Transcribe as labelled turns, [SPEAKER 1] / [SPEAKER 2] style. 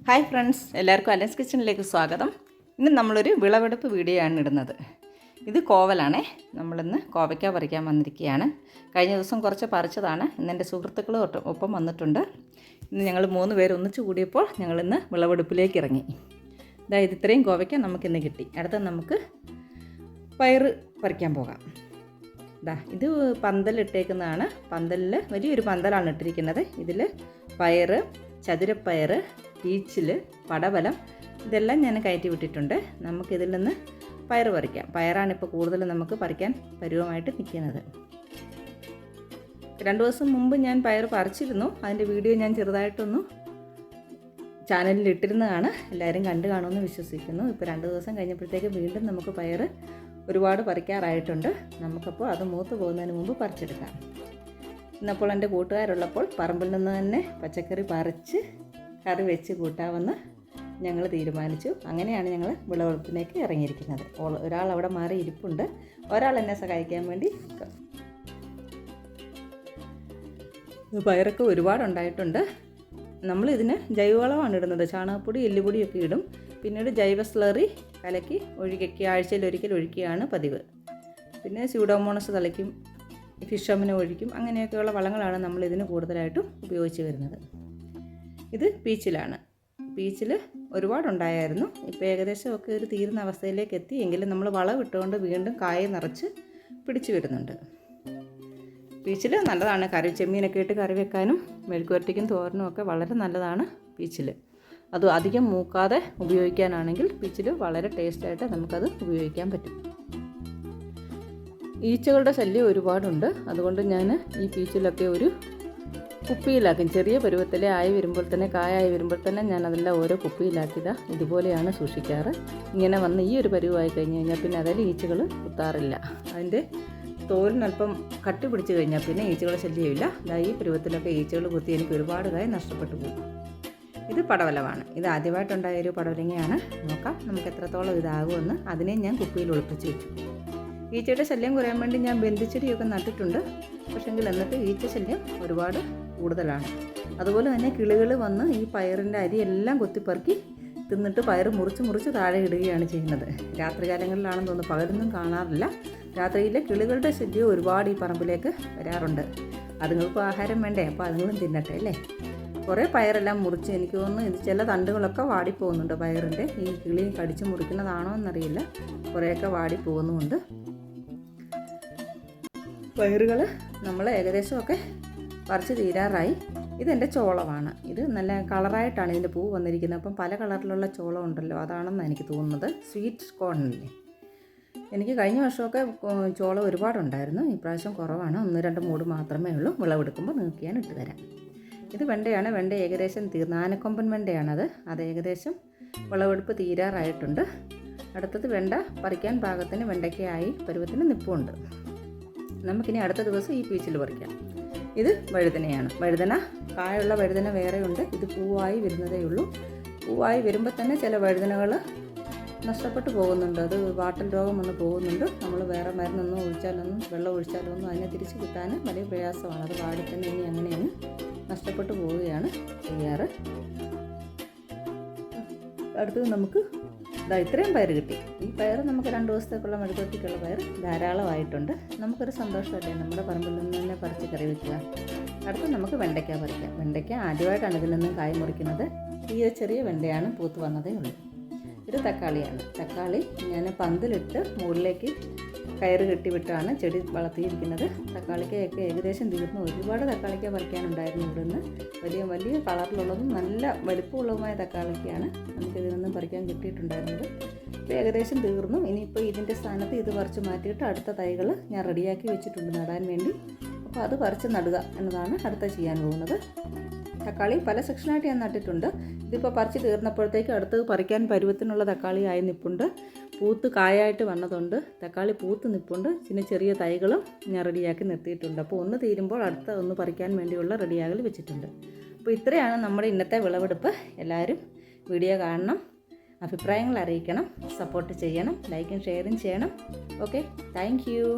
[SPEAKER 1] Hi friends, എല്ലാവർക്കും Allen's കിച്ചണിലേക്ക് സ്വാഗതം. ഇന്ന് നമ്മളൊരു വിളവെടുപ്പ് വീഡിയോ ആണ് ഇടുന്നത്. ഇത് കോവലാണേ. നമ്മളിന്ന് കോവയ്ക്ക പറിക്കാൻ വന്നിരിക്കുകയാണ്. കഴിഞ്ഞ ദിവസം കുറച്ച് പറിച്ചതാണ്. ഇന്ന് എൻ്റെ സുഹൃത്തുക്കൾ ഒപ്പം വന്നിട്ടുണ്ട്. ഇന്ന് ഞങ്ങൾ 3 പേര് ഒന്നിച്ച് കൂടിയപ്പോൾ ഞങ്ങളിന്ന് വിളവെടുപ്പിലേക്ക് ഇറങ്ങി. അതായത് ഇത്രയും കോവയ്ക്ക നമുക്കിന്ന് കിട്ടി. അടുത്ത നമുക്ക് പയർ പറിക്കാൻ പോകാം. ഇത് പന്തലിട്ടേക്കുന്നതാണ്. പന്തലിൽ വലിയൊരു പന്തലാണ് ഇട്ടിരിക്കുന്നത്. ഇതിൽ പയർ, ചതുരപ്പയർ, പീച്ചിൽ, പടവലം ഇതെല്ലാം ഞാൻ കയറ്റി വിട്ടിട്ടുണ്ട്. നമുക്കിതിൽ നിന്ന് പയർ പറിക്കാം. പയറാണിപ്പോൾ കൂടുതൽ നമുക്ക് പറിക്കാൻ പരുവമായിട്ട് നിൽക്കുന്നത്. 2 ദിവസം മുമ്പ് ഞാൻ പയർ പറിച്ചിരുന്നു. അതിൻ്റെ വീഡിയോ ഞാൻ ചെറുതായിട്ടൊന്ന് ചാനലിൽ ഇട്ടിരുന്നതാണ്. എല്ലാവരും കണ്ടു കാണുമെന്ന് വിശ്വസിക്കുന്നു. ഇപ്പോൾ 2 ദിവസം കഴിഞ്ഞപ്പോഴത്തേക്ക് വീണ്ടും നമുക്ക് പയർ ഒരുപാട് പറിക്കാറായിട്ടുണ്ട്. നമുക്കപ്പോൾ അത് മൂത്ത് പോകുന്നതിന് മുമ്പ് പറിച്ചെടുക്കാം. ഇന്നപ്പോൾ എൻ്റെ കൂട്ടുകാരുള്ളപ്പോൾ പറമ്പിൽ നിന്ന് തന്നെ പച്ചക്കറി പറിച്ച് കറി വെച്ച് കൂട്ടാമെന്ന് ഞങ്ങൾ തീരുമാനിച്ചു. അങ്ങനെയാണ് ഞങ്ങൾ വിളവെടുപ്പിലേക്ക് ഇറങ്ങിയിരിക്കുന്നത്. ഒരാൾ അവിടെ മാറി ഇരിപ്പുണ്ട്. ഒരാൾ എന്നെ സഹായിക്കാൻ വേണ്ടി. പയറൊക്കെ ഒരുപാടുണ്ടായിട്ടുണ്ട്. നമ്മളിതിന് ജൈവവളമാണ് ഇടുന്നത്. ചാണകപ്പൊടി, എല്ലുപൊടിയൊക്കെ ഇടും. പിന്നീട് ജൈവ സ്ലറി കലക്കി ആഴ്ചയിൽ ഒരിക്കൽ ഒഴിക്കുകയാണ് പതിവ്. പിന്നെ സ്യൂഡോമോണസ് തളിക്കും, ഫിഷ് അമിനോ ഒഴിക്കും. അങ്ങനെയൊക്കെയുള്ള വളങ്ങളാണ് നമ്മളിതിന് കൂടുതലായിട്ടും ഉപയോഗിച്ച് വരുന്നത്. ഇത് പീച്ചിലാണ്. പീച്ചിൽ ഒരുപാടുണ്ടായിരുന്നു. ഇപ്പോൾ ഏകദേശമൊക്കെ ഒരു തീരുന്ന അവസ്ഥയിലേക്ക് എത്തി. എങ്കിലും നമ്മൾ വളം ഇട്ടുകൊണ്ട് വീണ്ടും കായ നിറച്ച് പിടിച്ചു വരുന്നുണ്ട്. പീച്ചിൽ നല്ലതാണ്. ചെമ്മീനൊക്കെ ഇട്ട് കറി വെക്കാനും മെഴുക്കുവരട്ടിക്കും തോരനും ഒക്കെ വളരെ നല്ലതാണ് പീച്ചിൽ. അത് അധികം മൂക്കാതെ ഉപയോഗിക്കാനാണെങ്കിൽ പീച്ചിൽ വളരെ ടേസ്റ്റായിട്ട് നമുക്കത് ഉപയോഗിക്കാൻ പറ്റും. ഈച്ചകളുടെ ശല്യം ഒരുപാടുണ്ട്. അതുകൊണ്ട് ഞാൻ ഈ പീച്ചിലൊക്കെ ഒരു കുപ്പിയിലാക്കും. ചെറിയ പരുവത്തിലെ കായായി വരുമ്പോൾ തന്നെ ഞാൻ അതെല്ലാം ഓരോ കുപ്പിയിലാക്കിയതാ. ഇതുപോലെയാണ് സൂക്ഷിക്കാറ്. ഇങ്ങനെ വന്ന് ഈ ഒരു പരുവായി കഴിഞ്ഞ് കഴിഞ്ഞാൽ പിന്നെ അതിൽ ഈച്ചകൾ കുത്താറില്ല. അതിൻ്റെ തോലിനല്പം കട്ടി പിടിച്ച് കഴിഞ്ഞാൽ പിന്നെ ഈച്ചകളുടെ ശല്യമില്ല. ഈ പരുവത്തിലൊക്കെ ഈച്ചകൾ കുത്തി എനിക്ക് ഒരുപാട് കായ് നഷ്ടപ്പെട്ടു പോകും. ഇത് പടവലമാണ്. ഇത് ആദ്യമായിട്ടുണ്ടായ ഒരു പടവലങ്ങയാണ്. നോക്കാം നമുക്ക് എത്രത്തോളം ഇതാകുമെന്ന്. അതിനെ ഞാൻ കുപ്പിയിൽ ഒളിപ്പിച്ച് വെച്ചു. ഈച്ചയുടെ ശല്യം കുറയാൻ വേണ്ടി ഞാൻ ബന്ധിച്ചെടിയൊക്കെ നട്ടിട്ടുണ്ട്. പക്ഷെങ്കിൽ എന്നിട്ട് ഈച്ച ശല്യം ഒരുപാട് കൂടുതലാണ്. അതുപോലെ തന്നെ കിളികൾ വന്ന് ഈ പയറിൻ്റെ അരിയെല്ലാം കൊത്തിപ്പറുക്കി തിന്നിട്ട് പയർ മുറിച്ച് താഴെ ഇടുകയാണ് ചെയ്യുന്നത്. രാത്രികാലങ്ങളിലാണെന്ന് തോന്നുന്നു, പകലൊന്നും കാണാറില്ല. രാത്രിയിലെ കിളികളുടെ ശല്യം ഒരുപാട് ഈ പറമ്പിലേക്ക് വരാറുണ്ട്. അതുങ്ങൾക്ക് ആഹാരം വേണ്ടേ, അപ്പോൾ അതുങ്ങളും തിന്നട്ടെ അല്ലേ. കുറേ പയറെല്ലാം മുറിച്ച്, എനിക്ക് തോന്നുന്നു ഇത് ചില തണ്ടുകളൊക്കെ വാടിപ്പോകുന്നുണ്ട് പയറിൻ്റെ. ഈ കിളി കടിച്ച് മുറിക്കുന്നതാണോ എന്നറിയില്ല. കുറേയൊക്കെ വാടിപ്പോകുന്നുമുണ്ട്. പയറുകൾ നമ്മൾ ഏകദേശമൊക്കെ പറിച്ച് തീരാറായി. ഇതെൻ്റെ ചോളമാണ്. ഇത് നല്ല കളറായിട്ടാണ് ഇതിൻ്റെ പൂ വന്നിരിക്കുന്നത്. അപ്പം പല കളറിലുള്ള ചോളം ഉണ്ടല്ലോ, അതാണെന്നാണ് എനിക്ക് തോന്നുന്നത്. സ്വീറ്റ് കോണില്ലേ. എനിക്ക് കഴിഞ്ഞ വർഷമൊക്കെ ചോളം ഒരുപാടുണ്ടായിരുന്നു. ഇപ്രാവശ്യം കുറവാണ്. 1-2 മൂട് മാത്രമേ ഉള്ളൂ. വിളവെടുക്കുമ്പോൾ നിങ്ങൾക്ക് ഞാൻ ഇട്ട് തരാം. ഇത് വെണ്ടയാണ്. വെണ്ട ഏകദേശം ആനക്കൊമ്പൻ വെണ്ടയാണത്. അത് ഏകദേശം വിളവെടുപ്പ് തീരാറായിട്ടുണ്ട്. അടുത്തത് വെണ്ട പറിക്കാൻ പാകത്തിന് വെണ്ടയ്ക്കായി പരുവത്തിന് നിൽപ്പുണ്ട്. നമുക്കിനി അടുത്ത ദിവസം ഈ പീച്ചിൽ പറിക്കാം. ഇത് വഴുതനയാണ്. കായുള്ള വഴുതന വേറെയുണ്ട്. ഇത് പൂവായി വരുന്നതേ ഉള്ളൂ. പൂവായി വരുമ്പോൾ തന്നെ ചില വഴുതനകൾ നഷ്ടപ്പെട്ടു പോകുന്നുണ്ട്. അത് വാട്ടൽ രോഗം വന്ന് പോകുന്നുണ്ട്. നമ്മൾ വേറെ മരുന്നൊന്നും വെള്ളം ഒഴിച്ചാലൊന്നും അതിനെ തിരിച്ച് കിട്ടാൻ വലിയ പ്രയാസമാണ്. അത് വാടി തന്നെ ഇനി അങ്ങനെയാണ് നഷ്ടപ്പെട്ടു പോവുകയാണ് ചെയ്യാറ്. അടുത്തത് നമുക്ക് ഇത്രയും പയർ കിട്ടി. ഈ പയർ നമുക്ക് 2 ദിവസത്തേക്കുള്ള മെഴുകുവരട്ടിക്കുള്ള പയർ ധാരാളമായിട്ടുണ്ട്. നമുക്കൊരു സന്തോഷമല്ലേ നമ്മുടെ പറമ്പിൽ നിന്ന് തന്നെ പറിച്ച് കറി വയ്ക്കുക. അടുത്ത് നമുക്ക് വെണ്ടയ്ക്ക പറിക്കാം. വെണ്ടയ്ക്ക ആദ്യമായിട്ടാണ് ഇതിൽ നിന്നും കായ് മുറിക്കുന്നത്. തീരെ ചെറിയ വെണ്ടയാണ്, പൂത്ത് വന്നതേ ഉള്ളൂ. ഇത് തക്കാളിയാണ്. തക്കാളി ഞാൻ പന്തലിട്ട് മുകളിലേക്ക് കയറ് കെട്ടിവിട്ടാണ് ചെടി വളർത്തിയിരിക്കുന്നത്. തക്കാളിക്കയൊക്കെ ഏകദേശം തീർന്നു. ഒരുപാട് തക്കാളിക്ക പറിക്കാനുണ്ടായിരുന്നു. ഇവിടുന്ന് വലിയ കളറിലുള്ളതും നല്ല വലിപ്പമുള്ളതുമായ തക്കാളിക്കയാണ് നമുക്കിതിൽ നിന്നും പറിക്കാൻ കിട്ടിയിട്ടുണ്ടായിരുന്നത്. ഇപ്പോൾ ഏകദേശം തീർന്നു. ഇനിയിപ്പോൾ ഇതിൻ്റെ സ്ഥാനത്ത് ഇത് പറിച്ച് മാറ്റിയിട്ട് അടുത്ത തൈകൾ ഞാൻ റെഡിയാക്കി വെച്ചിട്ടുണ്ട് നടാൻ വേണ്ടി. അപ്പോൾ അത് പറിച്ച് നടുക എന്നതാണ് അടുത്ത ചെയ്യാൻ പോകുന്നത്. തക്കാളി പല സെക്ഷനായിട്ട് ഞാൻ നട്ടിട്ടുണ്ട്. ഇതിപ്പോൾ പറിച്ച് തീർന്നപ്പോഴത്തേക്ക് അടുത്ത് പറിക്കാൻ പരുവത്തിനുള്ള തക്കാളി ആയി നിൽപ്പുണ്ട്. പൂത്ത് കായായിട്ട് വന്നതുണ്ട്. തക്കാളി പൂത്ത് നിൽപ്പുണ്ട്. ചെറിയ തൈകളും ഞാൻ റെഡിയാക്കി നിർത്തിയിട്ടുണ്ട്. അപ്പോൾ ഒന്ന് തീരുമ്പോൾ അടുത്ത ഒന്ന് പറിക്കാൻ വേണ്ടിയുള്ള റെഡിയാകൽ വെച്ചിട്ടുണ്ട്. അപ്പോൾ ഇത്രയാണ് നമ്മുടെ ഇന്നത്തെ വിളവെടുപ്പ്. എല്ലാവരും വീഡിയോ കാണണം, അഭിപ്രായങ്ങൾ അറിയിക്കണം, സപ്പോർട്ട് ചെയ്യണം, ലൈക്കും ഷെയറും ചെയ്യണം. Okay, thank you.